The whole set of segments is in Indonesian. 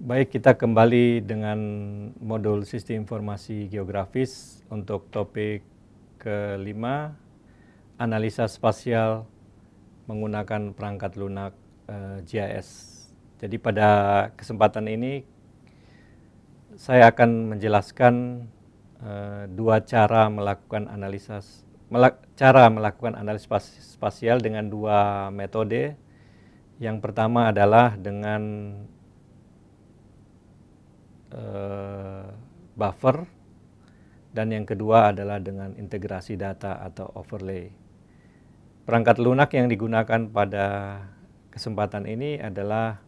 Baik, kita kembali dengan modul Sistem Informasi Geografis untuk topik kelima, analisa spasial menggunakan perangkat lunak GIS. Jadi pada kesempatan ini saya akan menjelaskan dua cara melakukan analisis spasial dengan dua metode. Yang pertama adalah dengan buffer, dan yang kedua adalah dengan integrasi data atau overlay. Perangkat lunak yang digunakan pada kesempatan ini adalah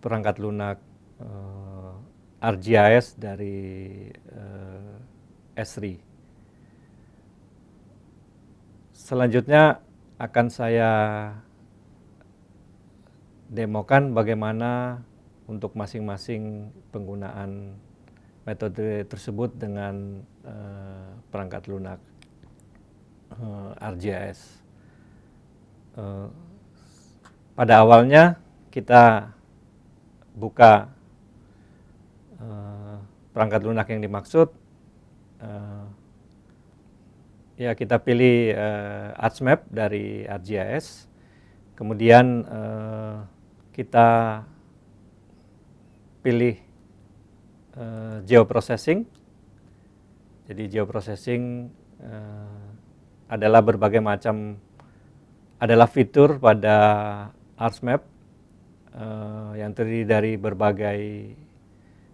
perangkat lunak ArcGIS dari Esri. Selanjutnya akan saya demokan bagaimana untuk masing-masing penggunaan metode tersebut dengan perangkat lunak ArcGIS. Pada awalnya kita buka perangkat lunak yang dimaksud. Ya, kita pilih ArcMap dari ArcGIS. Kemudian kita pilih geoprocessing. Jadi geoprocessing adalah adalah fitur pada ArcMap yang terdiri dari berbagai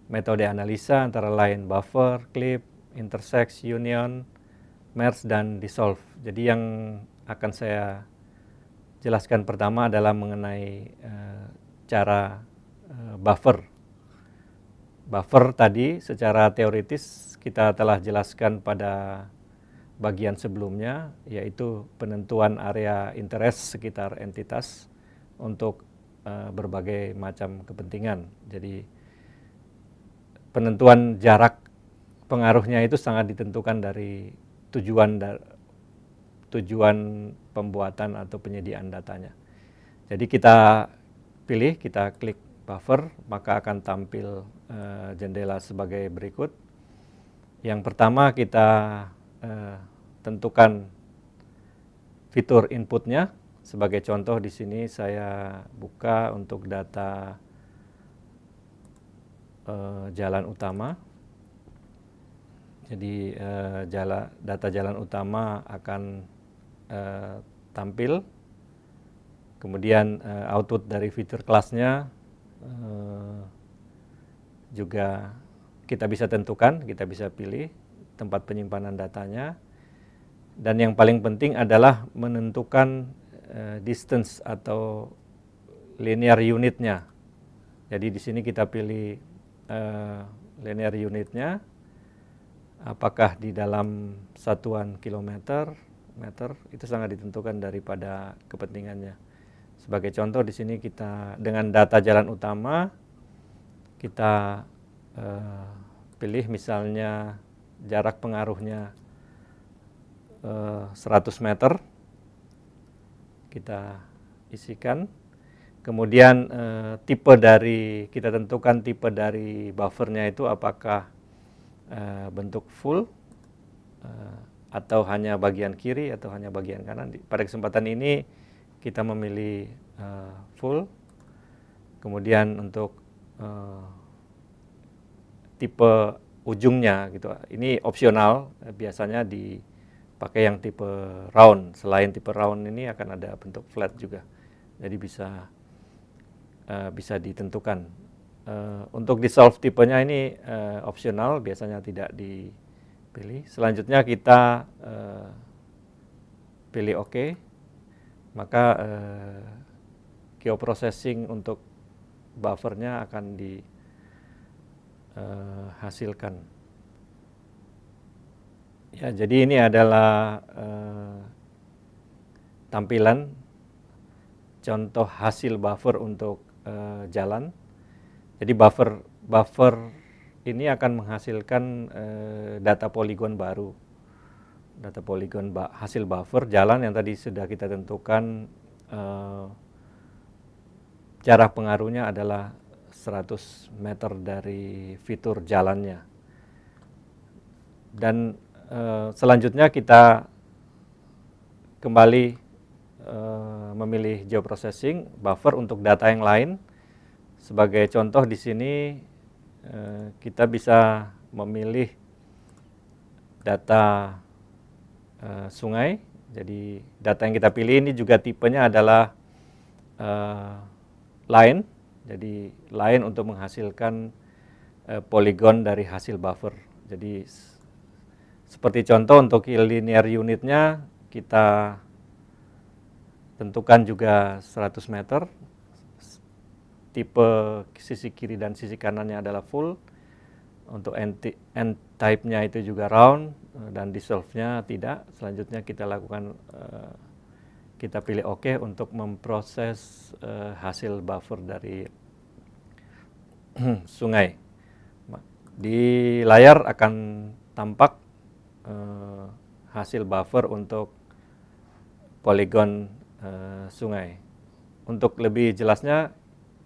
metode analisa antara lain buffer, clip, intersect, union, merge, dan dissolve. Jadi yang akan saya jelaskan pertama adalah mengenai cara buffer. Buffer tadi secara teoritis kita telah jelaskan pada bagian sebelumnya, yaitu penentuan area interest sekitar entitas untuk berbagai macam kepentingan. Jadi penentuan jarak pengaruhnya itu sangat ditentukan dari tujuan pembuatan atau penyediaan datanya. Jadi kita klik buffer, maka akan tampil jendela sebagai berikut. Yang pertama kita tentukan fitur inputnya. Sebagai contoh di sini saya buka untuk data jalan utama. Jadi data jalan utama akan tampil. Kemudian output dari fitur kelasnya juga kita bisa tentukan, kita bisa pilih tempat penyimpanan datanya. Dan yang paling penting adalah menentukan distance atau linear unitnya. Jadi di sini kita pilih linear unitnya, apakah di dalam satuan kilometer, meter, itu sangat ditentukan daripada kepentingannya. Sebagai contoh di sini kita dengan data jalan utama kita pilih misalnya jarak pengaruhnya 100 meter, kita isikan. Kemudian kita tentukan tipe dari buffernya itu apakah bentuk full atau hanya bagian kiri atau hanya bagian kanan. Pada kesempatan ini kita memilih full. Kemudian untuk tipe ujungnya gitu, ini opsional, biasanya dipakai yang tipe round. Selain tipe round ini akan ada bentuk flat juga, jadi bisa ditentukan. Untuk dissolve tipenya ini opsional, biasanya tidak dipilih. Selanjutnya kita pilih OK, maka geoprocessing untuk buffernya akan dihasilkan. Ya, jadi ini adalah tampilan contoh hasil buffer untuk jalan. Jadi buffer ini akan menghasilkan data poligon baru. Data poligon hasil buffer jalan yang tadi sudah kita tentukan jarak pengaruhnya adalah 100 meter dari fitur jalannya. Dan selanjutnya kita kembali memilih geoprocessing buffer untuk data yang lain. Sebagai contoh di sini kita bisa memilih data sungai. Jadi data yang kita pilih ini juga tipenya adalah line. Jadi line untuk menghasilkan poligon dari hasil buffer. Jadi seperti contoh untuk linear unitnya kita tentukan juga 100 meter. Tipe sisi kiri dan sisi kanannya adalah full. Untuk end type-nya itu juga round dan dissolve-nya tidak. Selanjutnya kita lakukan kita pilih OK untuk memproses hasil buffer dari sungai. Di layar akan tampak hasil buffer untuk poligon sungai. Untuk lebih jelasnya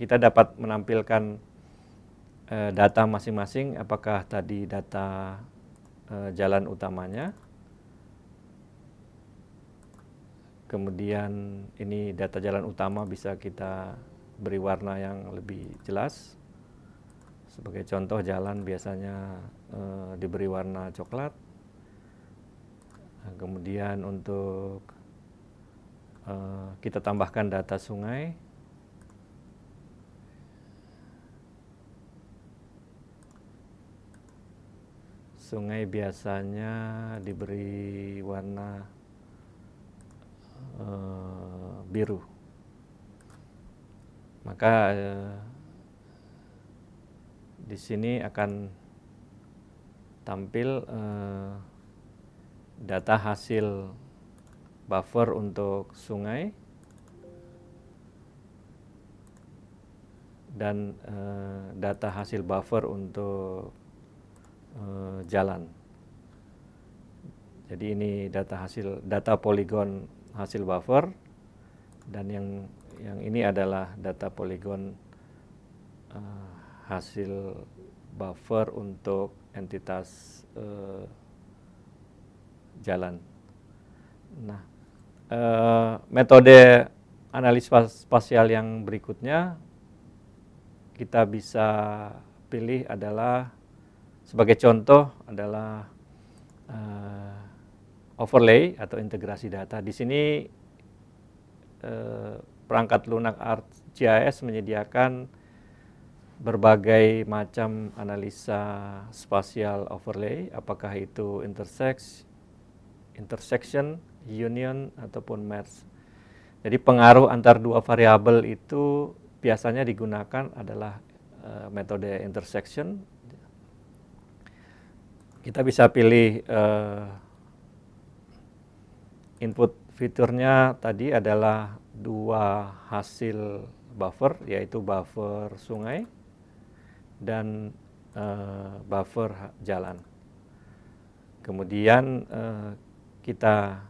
kita dapat menampilkan data masing-masing, apakah tadi data jalan utamanya, kemudian ini data jalan utama bisa kita beri warna yang lebih jelas. Sebagai contoh jalan biasanya diberi warna coklat. Nah, kemudian untuk kita tambahkan data sungai. Sungai biasanya diberi warna biru. Maka di sini akan tampil data hasil buffer untuk sungai dan data hasil buffer untuk jalan. Jadi ini data poligon hasil buffer, dan yang ini adalah data poligon hasil buffer untuk entitas jalan. Nah, metode analisis spasial yang berikutnya kita bisa pilih adalah, sebagai contoh adalah overlay atau integrasi data. Di sini perangkat lunak ArcGIS menyediakan berbagai macam analisa spasial overlay, apakah itu intersection, union, ataupun merge. Jadi pengaruh antar dua variabel itu biasanya digunakan adalah metode intersection. Kita bisa pilih input fiturnya tadi adalah dua hasil buffer, yaitu buffer sungai dan buffer jalan. Kemudian kita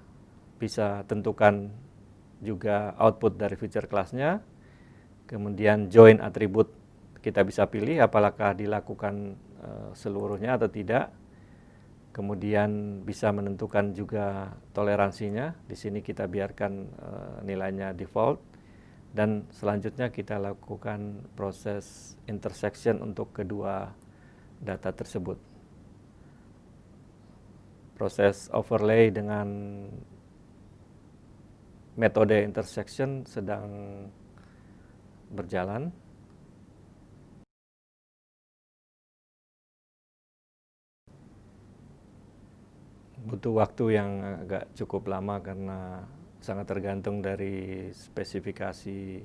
bisa tentukan juga output dari feature class-nya. Kemudian join atribut kita bisa pilih apakah dilakukan seluruhnya atau tidak. Kemudian bisa menentukan juga toleransinya. Di sini kita biarkan nilainya default. Dan selanjutnya kita lakukan proses intersection untuk kedua data tersebut. Proses overlay dengan metode intersection sedang berjalan. Butuh waktu yang agak cukup lama karena sangat tergantung dari spesifikasi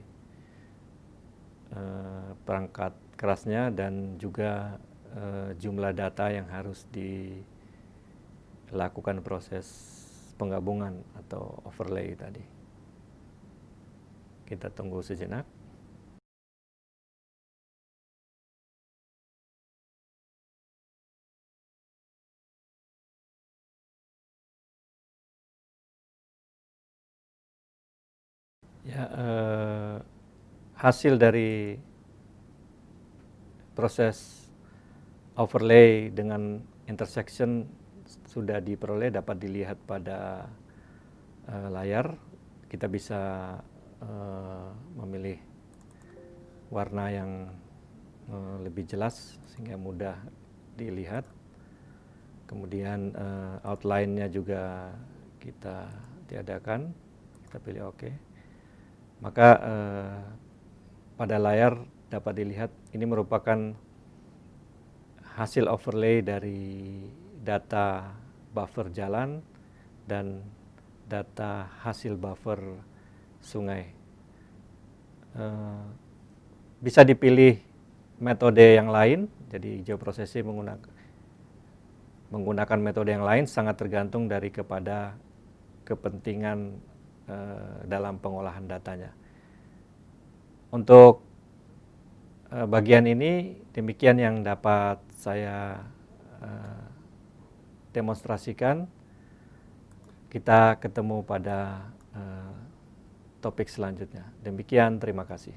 perangkat kerasnya dan juga jumlah data yang harus dilakukan proses penggabungan atau overlay tadi. Kita tunggu sejenak. Ya, hasil dari proses overlay dengan intersection sudah diperoleh, dapat dilihat pada layar. Kita bisa memilih warna yang lebih jelas sehingga mudah dilihat. Kemudian outline-nya juga kita tiadakan, kita pilih OK. Maka pada layar dapat dilihat ini merupakan hasil overlay dari data buffer jalan dan data hasil buffer sungai. Bisa dipilih metode yang lain, jadi geoprocessing menggunakan metode yang lain sangat tergantung dari kepada kepentingan dalam pengolahan datanya. Untuk bagian ini demikian yang dapat saya demonstrasikan. Kita ketemu pada topik selanjutnya. Demikian, terima kasih.